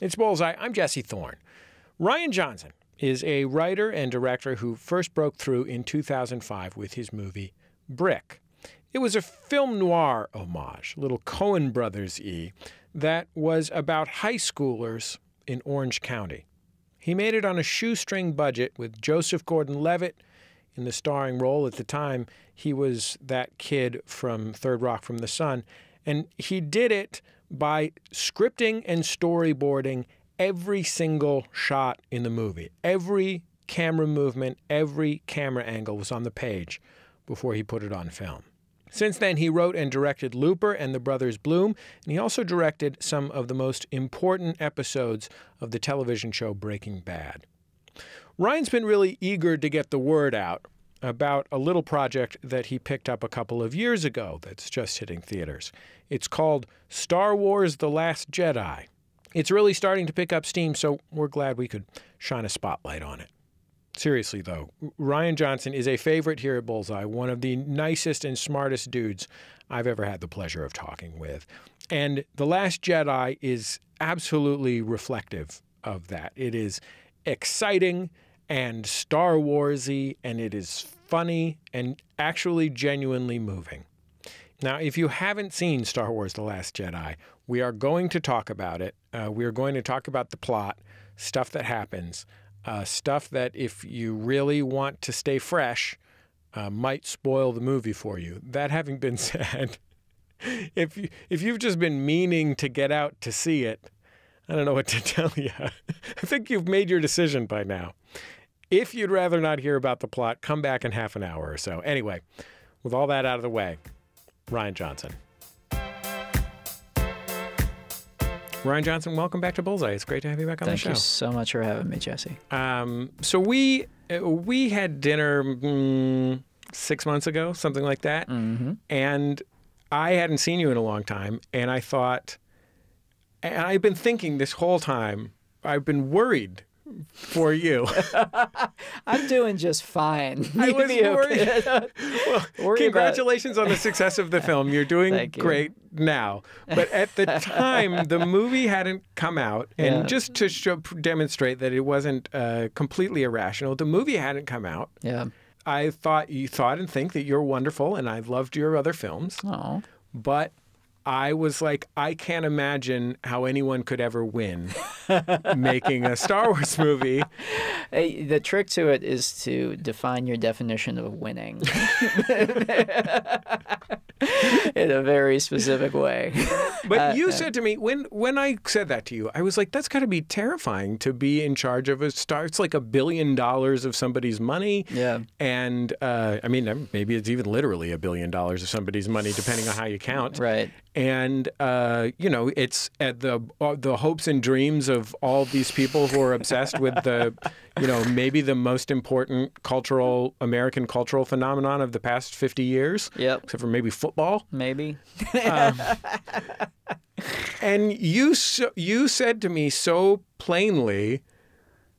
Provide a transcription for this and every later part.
It's Bullseye. I'm Jesse Thorn. Rian Johnson is a writer and director who first broke through in 2005 with his movie Brick. It was a film noir homage, a little Coen Brothers-y, that was about high schoolers in Orange County. He made it on a shoestring budget with Joseph Gordon-Levitt in the starring role. At the time, he was that kid from Third Rock from the Sun. And he did it by scripting and storyboarding every single shot in the movie. Every camera movement, every camera angle was on the page before he put it on film. Since then, he wrote and directed Looper and The Brothers Bloom, and he also directed some of the most important episodes of the television show Breaking Bad. Ryan's been really eager to get the word out about a little project that he picked up a couple of years ago that's just hitting theaters. It's called Star Wars: The Last Jedi. It's really starting to pick up steam, so we're glad we could shine a spotlight on it. Seriously, though, Rian Johnson is a favorite here at Bullseye, one of the nicest and smartest dudes I've ever had the pleasure of talking with. And The Last Jedi is absolutely reflective of that. It is exciting and Star Wars-y, and it is funny and actually genuinely moving. Now, if you haven't seen Star Wars: The Last Jedi, we are going to talk about it. We are going to talk about the plot, stuff that happens, stuff that if you really want to stay fresh, might spoil the movie for you. That having been said, if you've just been meaning to get out to see it, I don't know what to tell you. I think you've made your decision by now. If you'd rather not hear about the plot, come back in half an hour or so. Anyway, with all that out of the way, Rian Johnson. Rian Johnson, welcome back to Bullseye. It's great to have you back on the show. Thank you so much for having me, Jesse. So we had dinner 6 months ago, something like that, and I hadn't seen you in a long time, and I thought, and I've been thinking this whole time, I've been worried for you. I'm doing just fine. I was worried. Well, congratulations on the success of the film. You're doing great now. But at the time, the movie hadn't come out. And just to demonstrate that it wasn't completely irrational, the movie hadn't come out. Yeah. I thought you thought and think that you're wonderful, and I loved your other films. Oh. But I was like, I can't imagine how anyone could ever win making a Star Wars movie. Hey, the trick to it is to define your definition of winning in a very specific way. But you said to me, when I said that to you, I was like, that's got to be terrifying to be in charge of a star. It's like $1 billion of somebody's money. Yeah. And I mean, maybe it's even literally $1 billion of somebody's money, depending on how you count. Right. And, you know, it's at the hopes and dreams of all these people who are obsessed with the, you know, maybe the most important American cultural phenomenon of the past 50 years. Yep. Except for maybe football. Maybe. And you said to me so plainly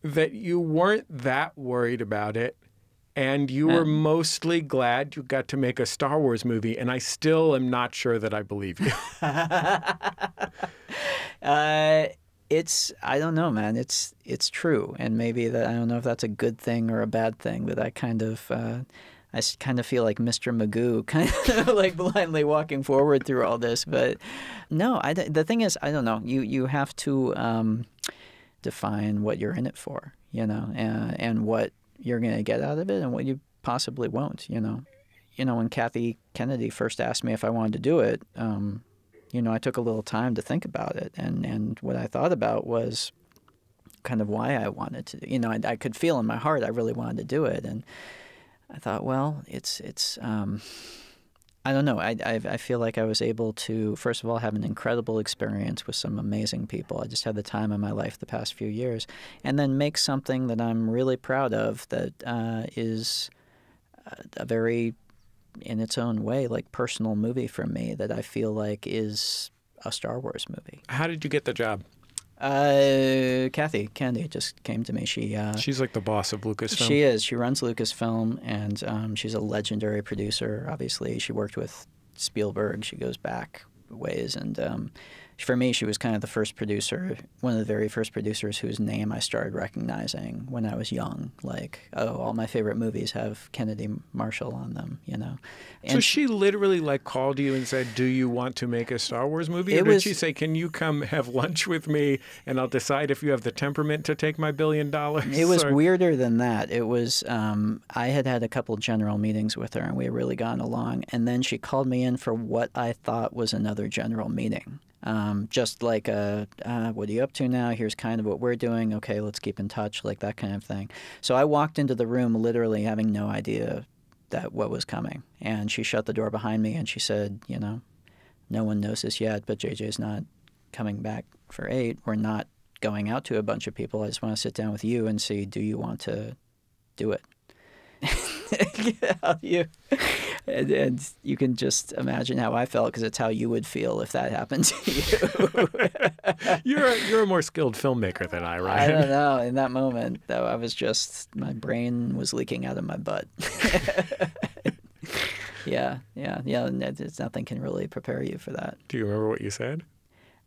that you weren't that worried about it. And you were mostly glad you got to make a Star Wars movie, and I still am not sure that I believe you. I don't know, man. It's true, and maybe that I don't know if that's a good thing or a bad thing. But I kind of feel like Mr. Magoo, kind of like blindly walking forward through all this. But no, the thing is, I don't know. You have to define what you're in it for, you know, and what you're going to get out of it and what you possibly won't, you know. You know, when Kathy Kennedy first asked me if I wanted to do it, you know, I took a little time to think about it. And what I thought about was kind of why I wanted to, you know, I could feel in my heart I really wanted to do it. And I thought, well, it's I don't know. I feel like I was able to, first of all, have an incredible experience with some amazing people. I just had the time of my life the past few years. And then make something that I'm really proud of that is a very, in its own way, like personal movie for me that I feel like is a Star Wars movie. How did you get the job? Kathy Kennedy just came to me. She's like the boss of Lucasfilm. She is. She runs Lucasfilm, and she's a legendary producer. Obviously, she worked with Spielberg. She goes back ways, and for me, she was kind of the first producer, one of the very first producers whose name I started recognizing when I was young. Like, oh, all my favorite movies have Kennedy Marshall on them, you know. And so she literally like called you and said, "Do you want to make a Star Wars movie?" Or did she say, "Can you come have lunch with me and I'll decide if you have the temperament to take my $1 billion"? It was weirder than that. It was I had a couple general meetings with her and we had really gotten along, and then she called me in for what I thought was another general meeting. Just like what are you up to now? Here's kind of what we're doing. Okay, let's keep in touch, like that kind of thing. So I walked into the room literally having no idea what was coming. And she shut the door behind me and she said, you know, no one knows this yet, but JJ's not coming back for 8. We're not going out to a bunch of people. I just want to sit down with you and see, do you want to do it? And you can just imagine how I felt, because it's how you would feel if that happened to you. You're a more skilled filmmaker than I, right? I don't know. In that moment, though, I was just, my brain was leaking out of my butt. Yeah. Nothing can really prepare you for that. Do you remember what you said?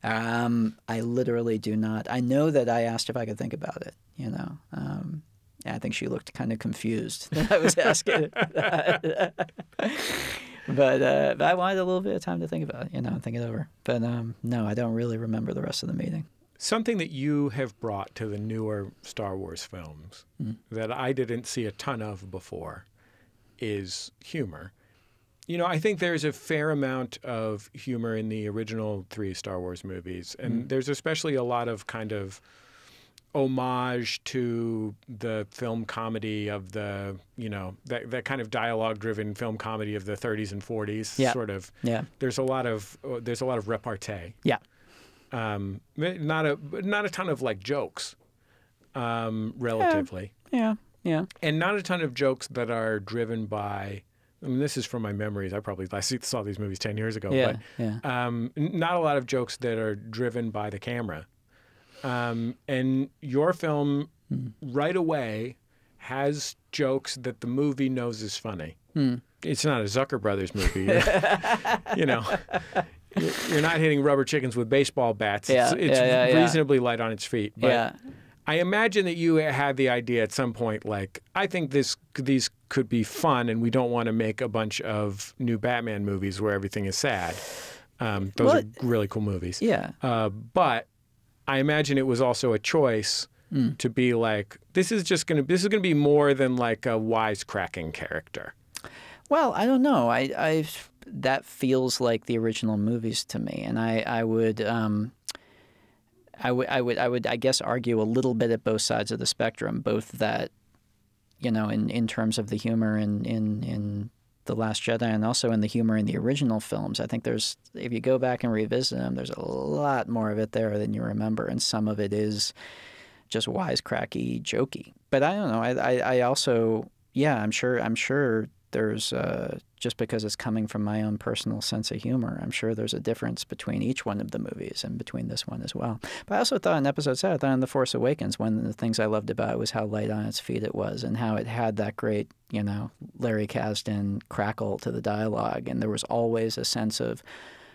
I literally do not. I know that I asked if I could think about it, you know. I think she looked kind of confused that I was asking that. But I wanted a little bit of time to think about it, you know, and think it over. But no, I don't really remember the rest of the meeting. Something that you have brought to the newer Star Wars films that I didn't see a ton of before is humor. You know, I think there's a fair amount of humor in the original 3 Star Wars movies, and there's especially a lot of kind of homage to the film comedy of the, you know, that kind of dialogue-driven film comedy of the 30s and 40s. Yeah. Sort of. Yeah. There's a lot of repartee. Yeah. Not a ton of like jokes, relatively. Yeah. And not a ton of jokes that are driven by. I mean, this is from my memories. I saw these movies 10 years ago. Yeah. Not a lot of jokes that are driven by the camera. And your film right away has jokes that the movie knows is funny. It's not a Zucker Brothers movie. You know, you're not hitting rubber chickens with baseball bats. It's reasonably light on its feet. But I imagine that you had the idea at some point, like, I think these could be fun, and we don't want to make a bunch of new Batman movies where everything is sad. Those are really cool movies. Yeah. But I imagine it was also a choice to be like, this is going to be more than like a wisecracking character. Well, I don't know. That feels like the original movies to me, and I would I guess argue a little bit at both sides of the spectrum, both that, you know, in terms of the humor in The Last Jedi and also in the humor in the original films. I think if you go back and revisit them, there's a lot more of it there than you remember, and some of it is just wisecracky, jokey. But I don't know. I also, yeah, I'm sure there's just because it's coming from my own personal sense of humor, I'm sure there's a difference between each one of the movies and between this one as well. But I also thought in Episode 7, I thought in The Force Awakens, one of the things I loved about it was how light on its feet it was and how it had that great, you know, Larry Kasdan crackle to the dialogue, and there was always a sense of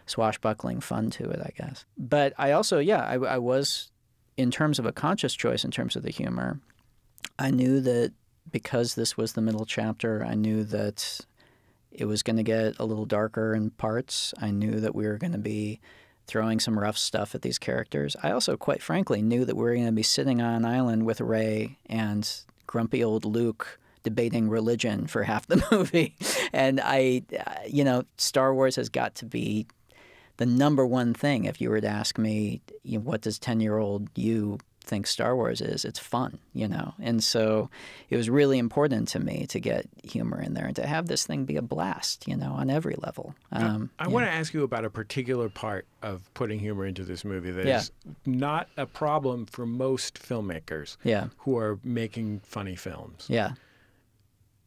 swashbuckling fun to it, I guess. But I also, I was, in terms of a conscious choice in terms of the humor, I knew that because this was the middle chapter, I knew that it was going to get a little darker in parts. I knew that we were going to be throwing some rough stuff at these characters. I also, quite frankly, knew that we were going to be sitting on an island with Rey and grumpy old Luke debating religion for half the movie. And Star Wars has got to be the number one thing. If you were to ask me, what does 10-year-old you think Star Wars is, it's fun, you know. And so it was really important to me to get humor in there and to have this thing be a blast, you know, on every level. I want to ask you about a particular part of putting humor into this movie that is not a problem for most filmmakers who are making funny films. Yeah.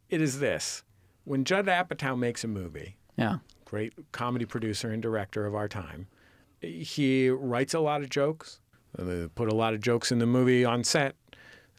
It is this. When Judd Apatow makes a movie, great comedy producer and director of our time, he writes a lot of jokes. They put a lot of jokes in the movie on set.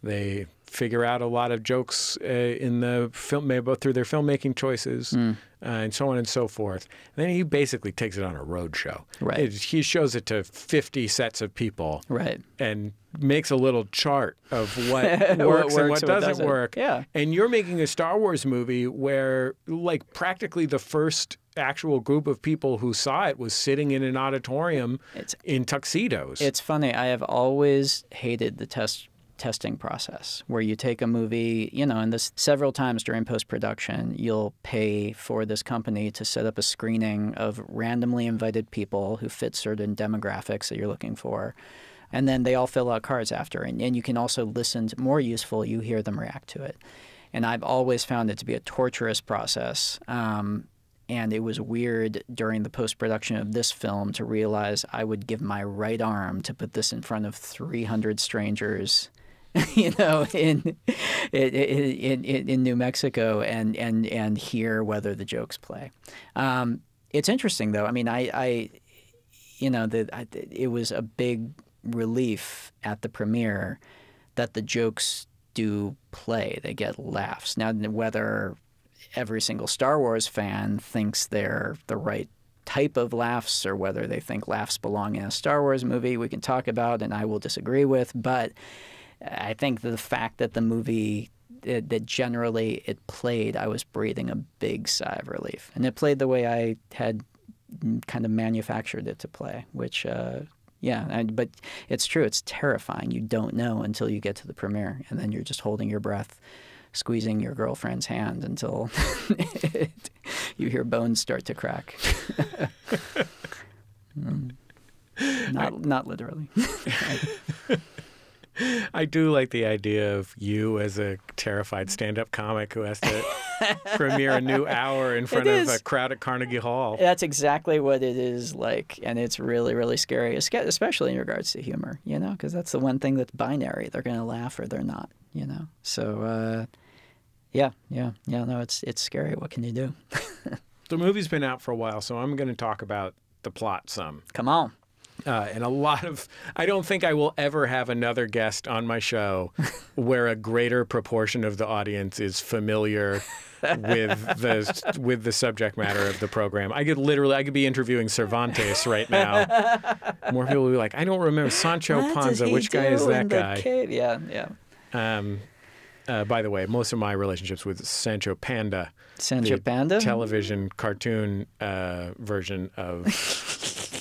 They figure out a lot of jokes in the film, maybe through their filmmaking choices, and so on and so forth. And then he basically takes it on a road show. Right. He shows it to 50 sets of people. Right. And makes a little chart of what works and what doesn't work. Yeah. And you're making a Star Wars movie where, like, practically the first actual group of people who saw it was sitting in an auditorium in tuxedos. It's funny. I have always hated the testing process where you take a movie, and this several times during post-production, you'll pay for this company to set up a screening of randomly invited people who fit certain demographics that you're looking for. And then they all fill out cards after. And you can also listen to, more useful, you hear them react to it. And I've always found it to be a torturous process. And it was weird during the post-production of this film to realize I would give my right arm to put this in front of 300 strangers, in New Mexico and hear whether the jokes play. It's interesting, though. I mean, it was a big relief at the premiere that the jokes do play. They get laughs. Now, whether every single Star Wars fan thinks they're the right type of laughs or whether they think laughs belong in a Star Wars movie, we can talk about, and I will disagree with. But I think the fact that the movie, that generally it played, I was breathing a big sigh of relief. And it played the way I had kind of manufactured it to play, which, but it's true. It's terrifying. You don't know until you get to the premiere, and then you're just holding your breath, squeezing your girlfriend's hand until you hear bones start to crack. Not literally. I do like the idea of you as a terrified stand-up comic who has to premiere a new hour in front of a crowd at Carnegie Hall. That's exactly what it is like, and it's really, really scary, especially in regards to humor, because that's the one thing that's binary. They're going to laugh or they're not, So, no, it's scary. What can you do? The movie's been out for a while, so I'm going to talk about the plot some. Come on. And I don't think I will ever have another guest on my show where a greater proportion of the audience is familiar with the subject matter of the program. I could be interviewing Cervantes right now. More people will be like, I don't remember Sancho Panza. Which guy is that guy? Yeah. By the way, most of my relationships with Sancho Panda. Sancho Panda? Television cartoon version of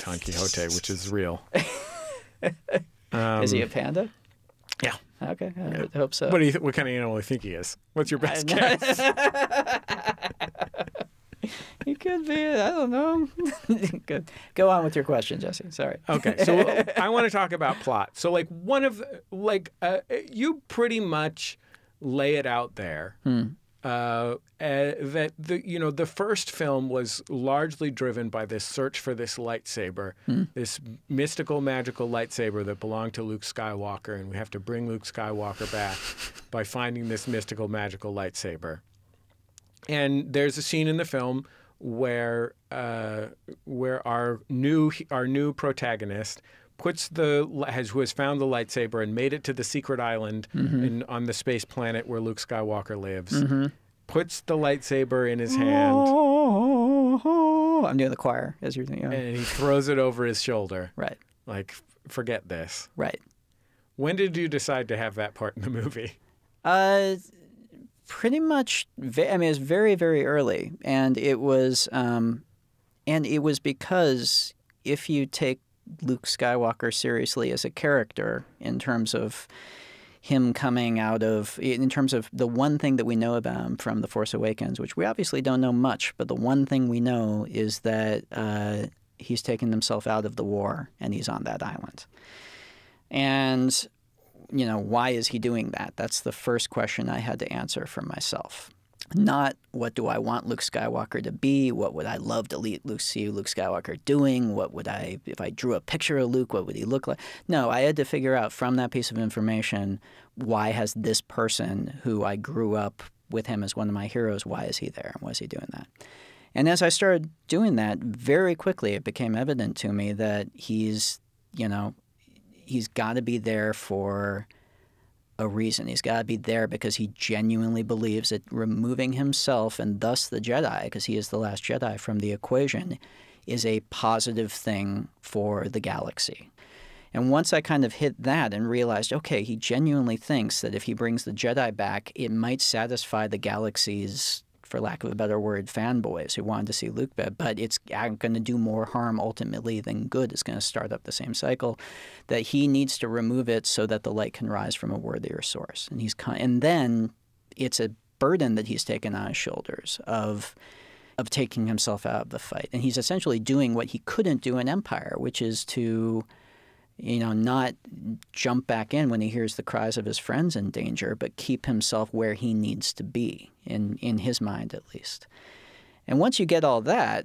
Don Quixote, which is real. Is he a panda? Yeah. Okay, I hope so. What kind of animal do you think he is? What's your best guess? He could be. I don't know. Good. Go on with your question, Jesse. Sorry. Okay, so I want to talk about plot. So, you pretty much lay it out there. That the first film was largely driven by this search for this lightsaber, this mystical, magical lightsaber that belonged to Luke Skywalker, and we have to bring Luke Skywalker back by finding this mystical, magical lightsaber. And there's a scene in the film where our new protagonist who has found the lightsaber and made it to the secret island on the space planet where Luke Skywalker lives, puts the lightsaber in his hand. I'm doing the choir as you're thinking. And he throws it over his shoulder. Right. Like, forget this. Right. When did you decide to have that part in the movie? Pretty much. It was very, very early, and it was because if you take Luke Skywalker seriously as a character in terms of him in terms of the one thing that we know about him from The Force Awakens, which we obviously don't know much, but the one thing we know is that he's taken himself out of the war and he's on that island. And, why is he doing that? That's the first question I had to answer for myself. Not what do I want Luke Skywalker to be? What would I love to see Luke Skywalker doing? If I drew a picture of Luke, what would he look like? No, I had to figure out from that piece of information, why has this person who I grew up with him as one of my heroes, why is he there? Why is he doing that? And as I started doing that, very quickly it became evident to me that he's got to be there for a reason. He's got to be there because he genuinely believes that removing himself and thus the Jedi, because he is the last Jedi, from the equation is a positive thing for the galaxy. And once I kind of hit that and realized, okay, he genuinely thinks that if he brings the Jedi back, it might satisfy the galaxy's, for lack of a better word, fanboys who wanted to see Luke back, but it's going to do more harm ultimately than good. It's going to start up the same cycle, that he needs to remove it so that the light can rise from a worthier source. And then it's a burden that he's taken on his shoulders of taking himself out of the fight. And he's essentially doing what he couldn't do in Empire, which is to, not jump back in when he hears the cries of his friends in danger, but keep himself where he needs to be, in his mind at least. And once you get all that,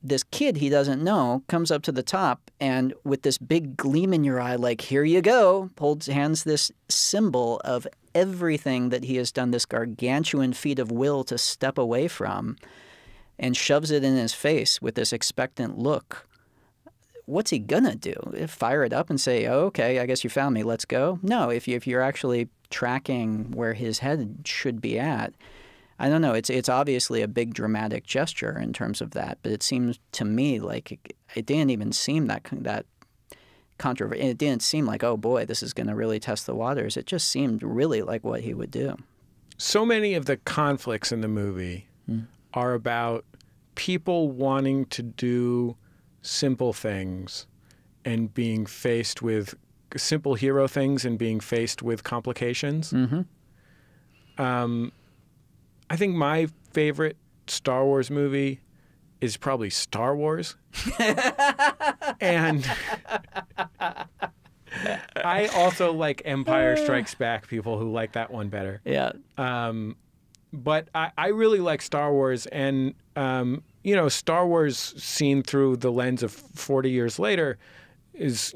this kid he doesn't know comes up to the top and with this big gleam in your eye, like, here you go, hands this symbol of everything that he has done, this gargantuan feat of will to step away from, and shoves it in his face with this expectant look. What's he gonna do? Fire it up and say, oh, okay, I guess you found me, let's go? No, if you're actually tracking where his head should be at, I don't know, it's obviously a big dramatic gesture in terms of that, but it seems to me like it didn't even seem that controversial. It didn't seem like, oh boy, this is gonna really test the waters. It just seemed really like what he would do. So many of the conflicts in the movie are about people wanting to do simple things and being faced with simple hero things and being faced with complications. I think my favorite Star Wars movie is probably Star Wars. And I also like Empire Strikes Back, people who like that one better. Yeah. But I really like Star Wars, and Star Wars seen through the lens of 40 years later is,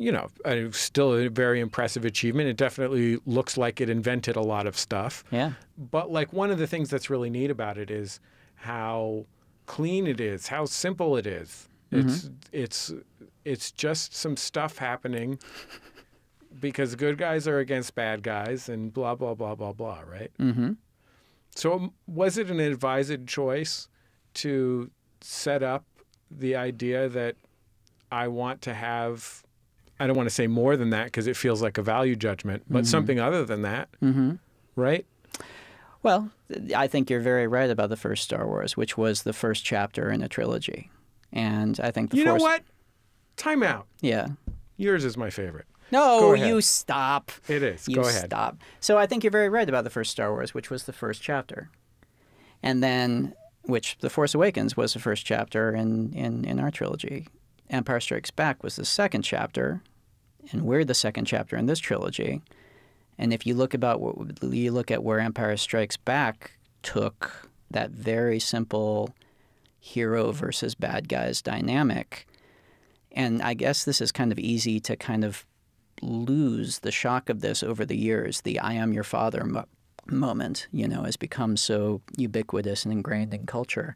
still a very impressive achievement. It definitely looks like it invented a lot of stuff. Yeah. But like one of the things that's really neat about it is how clean it is, how simple it is. It's just some stuff happening because good guys are against bad guys and blah, blah, blah, blah, blah, right? So was it an advised choice to set up the idea that I want to have, I don't want to say more than that because it feels like a value judgment, but something other than that, right? Well, I think you're very right about the first Star Wars, which was the first chapter in a trilogy. And I think You know what? Time out. Yeah. Yours is my favorite. No, you stop. It is. You Go ahead. Stop. So I think you're very right about the first Star Wars, which was the first chapter. And then, which The Force Awakens was the first chapter in our trilogy. Empire Strikes Back was the second chapter, and we're the second chapter in this trilogy. And if you look at where Empire Strikes Back took that very simple hero versus bad guys dynamic, and I guess this is kind of easy to kind of lose the shock of this over the years. The I am your father moment, has become so ubiquitous and ingrained in culture.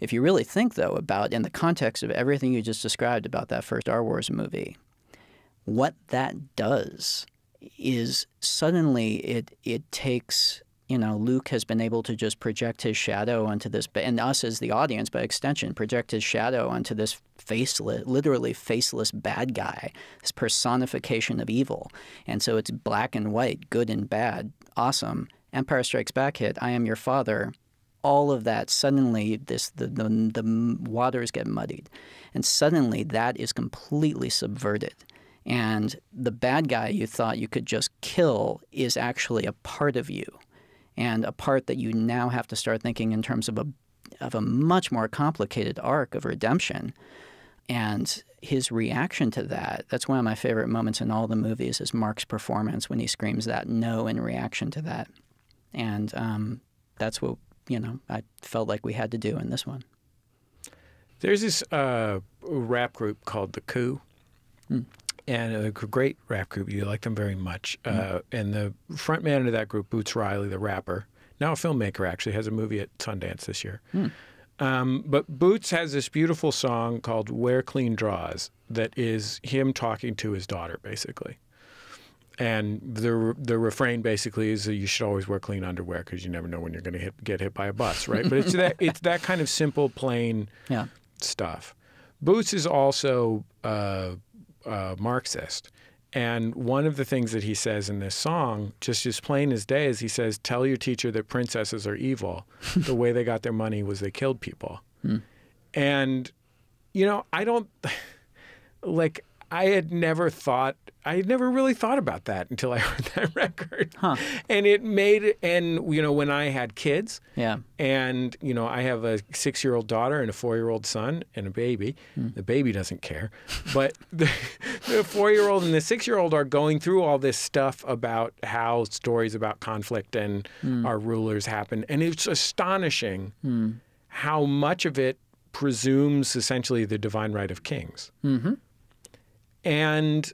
If you really think, though, about, in the context of everything you just described about that first Star Wars movie, what that does is suddenly it takes, Luke has been able to just project his shadow onto this, and us as the audience by extension, project his shadow onto this literally faceless bad guy, this personification of evil. And so it's black and white, good and bad, awesome. Empire Strikes Back hit, I am your father. All of that, suddenly the waters get muddied. And suddenly that is completely subverted. And the bad guy you thought you could just kill is actually a part of you, and a part that you now have to start thinking in terms of a much more complicated arc of redemption. And his reaction to that, that's one of my favorite moments in all the movies, is Mark's performance when he screams that no in reaction to that. And that's what, I felt like we had to do in this one. There's this rap group called The Coup. And a great rap group. You like them very much. And the front man of that group, Boots Riley, the rapper, now a filmmaker, actually, has a movie at Sundance this year. But Boots has this beautiful song called Wear Clean Draws that is him talking to his daughter, basically. And the refrain basically is that you should always wear clean underwear because you never know when you're going to get hit by a bus, right? But it's that kind of simple, plain stuff. Boots is also Marxist. And one of the things that he says in this song, just as plain as day, is he says, tell your teacher that princesses are evil. The way they got their money was they killed people. And, you know, I don't, like, I had never really thought about that until I heard that record. And it made, and, you know, when I had kids, and, you know, I have a 6-year-old daughter and a 4-year-old son and a baby. The baby doesn't care. But the 4-year-old and the 6-year-old are going through all this stuff about how stories about conflict and our rulers happen. And it's astonishing how much of it presumes essentially the divine right of kings. And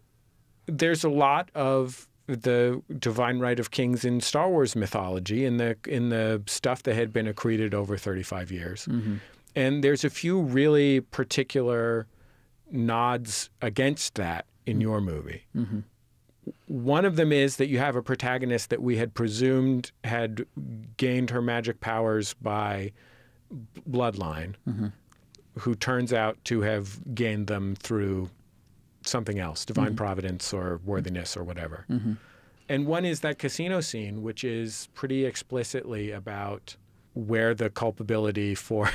there's a lot of the divine right of kings in Star Wars mythology, in the stuff that had been accreted over 35 years. And there's a few really particular nods against that in your movie. One of them is that you have a protagonist that we had presumed had gained her magic powers by bloodline, who turns out to have gained them through something else, divine providence or worthiness or whatever. And one is that casino scene, which is pretty explicitly about where the culpability for,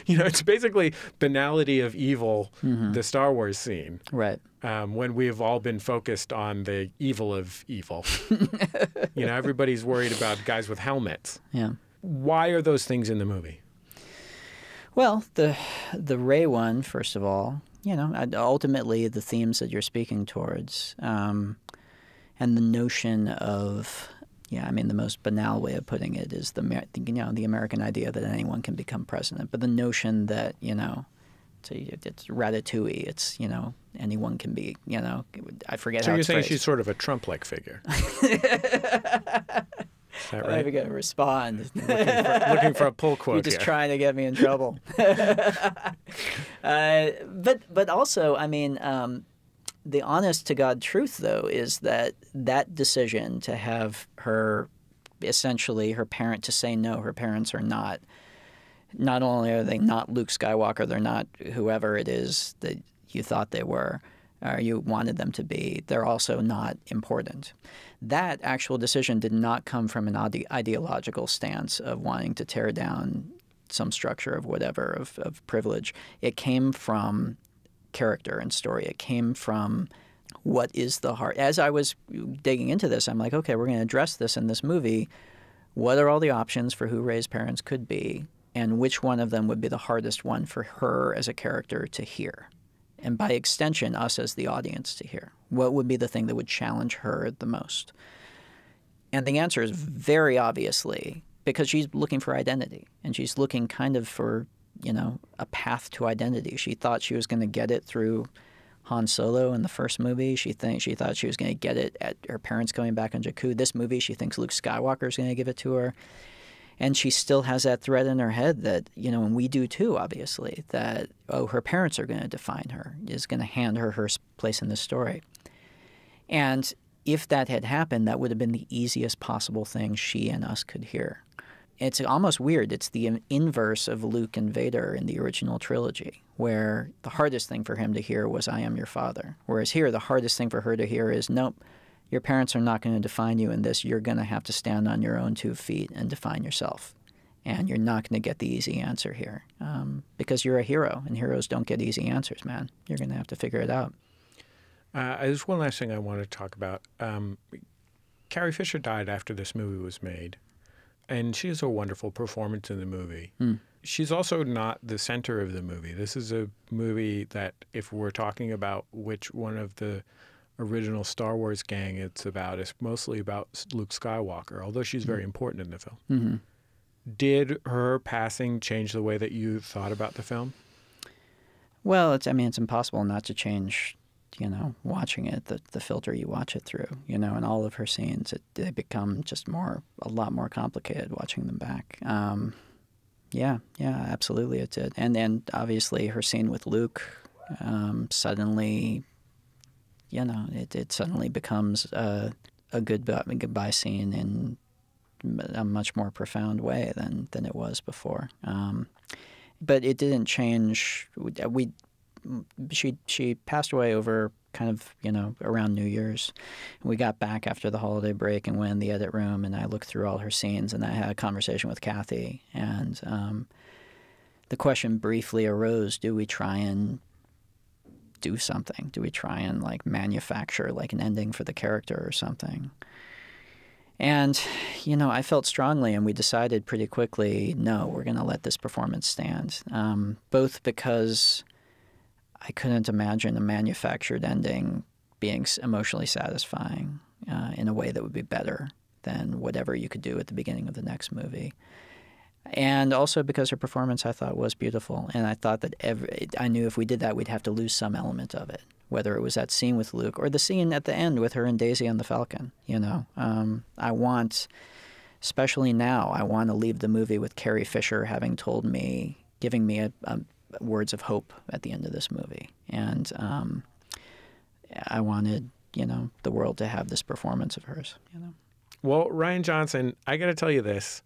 you know, it's basically banality of evil, the Star Wars scene. Right. When we have all been focused on the evil of evil. You know, everybody's worried about guys with helmets. Why are those things in the movie? Well, the Rey one, first of all, you know, ultimately the themes that you're speaking towards, and the notion of, I mean, the most banal way of putting it is the American idea that anyone can become president, but the notion that, you know, it's ratatouille, it's, you know, anyone can be, you know, I forget how it's phrased. So you're saying she's sort of a Trump-like figure. Is that right? I'm going to respond. looking for a pull quote. You're just trying to get me in trouble. But also, I mean, the honest to God truth, though, is that decision to have her, essentially her parent, to say no, her parents are not only are they not Luke Skywalker, they're not whoever it is that you thought they were, or you wanted them to be, they're also not important. That actual decision did not come from an ideological stance of wanting to tear down some structure of whatever, of privilege. It came from character and story. It came from what is the heart. As I was digging into this, I'm like, okay, we're going to address this in this movie. What are all the options for who Rey's parents could be, and which one of them would be the hardest one for her as a character to hear? And by extension, us as the audience to hear. What would be the thing that would challenge her the most? And the answer is very obviously, because she's looking for identity, and she's looking kind of for, you know, a path to identity. She thought she was going to get it through Han Solo in the first movie. She thought she was going to get it at her parents going back on Jakku. This movie, she thinks Luke Skywalker is going to give it to her. And she still has that thread in her head that, you know, and we do too, obviously, that, oh, her parents are going to define her, is going to hand her her place in the story. And if that had happened, that would have been the easiest possible thing she and us could hear. It's almost weird. It's the inverse of Luke and Vader in the original trilogy, where the hardest thing for him to hear was, I am your father. Whereas here, the hardest thing for her to hear is, nope, your parents are not going to define you in this. You're going to have to stand on your own 2 feet and define yourself. And you're not going to get the easy answer here because you're a hero, and heroes don't get easy answers, man. You're going to have to figure it out. There's one last thing I want to talk about. Carrie Fisher died after this movie was made, and she has a wonderful performance in the movie. She's also not the center of the movie. This is a movie that, if we're talking about which one of the original Star Wars gang it's about, it's mostly about Luke Skywalker, although she's very important in the film. Did her passing change the way that you thought about the film? Well, it's impossible not to change, you know, watching it, the filter you watch it through, you know, and all of her scenes, they become just a lot more complicated watching them back. Yeah, absolutely it did. And then obviously her scene with Luke, suddenly it suddenly becomes a goodbye scene in a much more profound way than it was before. But it didn't change. She passed away over kind of, around New Year's. We got back after the holiday break and went in the edit room, and I looked through all her scenes, and I had a conversation with Kathy, and the question briefly arose, do we try and do something? Do we try and manufacture an ending for the character or something? And, I felt strongly, and we decided pretty quickly, no, we're going to let this performance stand, both because I couldn't imagine a manufactured ending being emotionally satisfying in a way that would be better than whatever you could do at the beginning of the next movie. And also because her performance, I thought, was beautiful. And I thought that I knew if we did that, we'd have to lose some element of it, whether it was that scene with Luke or the scene at the end with her and Daisy on the Falcon. I want, especially now, I want to leave the movie with Carrie Fisher having told me, giving me words of hope at the end of this movie. And I wanted, the world to have this performance of hers. Well, Rian Johnson, I got to tell you this.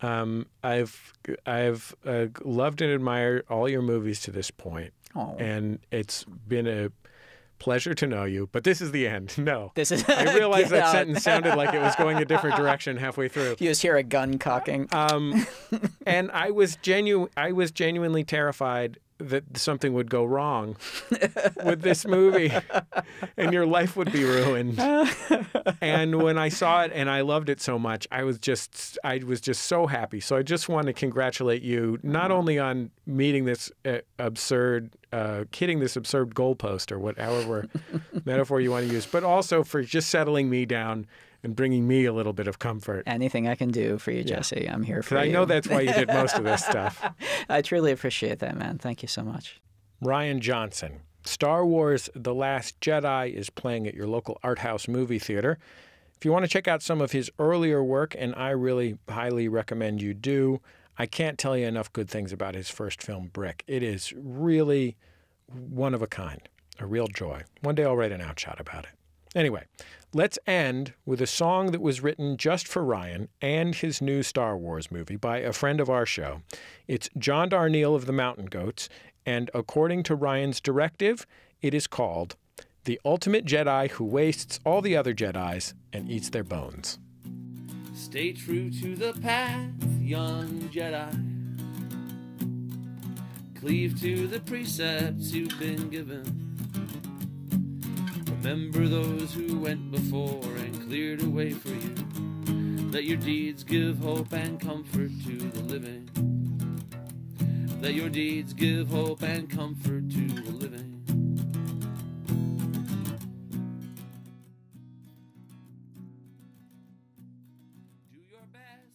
I've loved and admired all your movies to this point. Oh. And it's been a pleasure to know you, but this is the end. No. This is I realized that sentence sounded like it was going a different direction halfway through. You just hear a gun cocking. And I was genuinely terrified that something would go wrong with this movie and your life would be ruined. And when I saw it and I loved it so much, I was just so happy. So I just want to congratulate you, not only on meeting this absurd, hitting this absurd goalpost or however metaphor you want to use, but also for just settling me down and bringing me a little bit of comfort. Anything I can do for you, Jesse, I'm here for you. I know that's why you did most of this stuff. I truly appreciate that, man. Thank you so much. Rian Johnson. Star Wars The Last Jedi is playing at your local art house movie theater. If you want to check out some of his earlier work, and I really highly recommend you do, I can't tell you enough good things about his first film, Brick. It is really one of a kind, a real joy. One day I'll write an outshot about it. Anyway, let's end with a song that was written just for Rian and his new Star Wars movie by a friend of our show. It's John Darnielle of the Mountain Goats, and according to Rian's directive, it is called The Ultimate Jedi Who Wastes All the Other Jedis and Eats Their Bones. Stay true to the path, young Jedi. Cleave to the precepts you've been given. Remember those who went before and cleared a way for you. Let your deeds give hope and comfort to the living. Let your deeds give hope and comfort to the living. Do your best.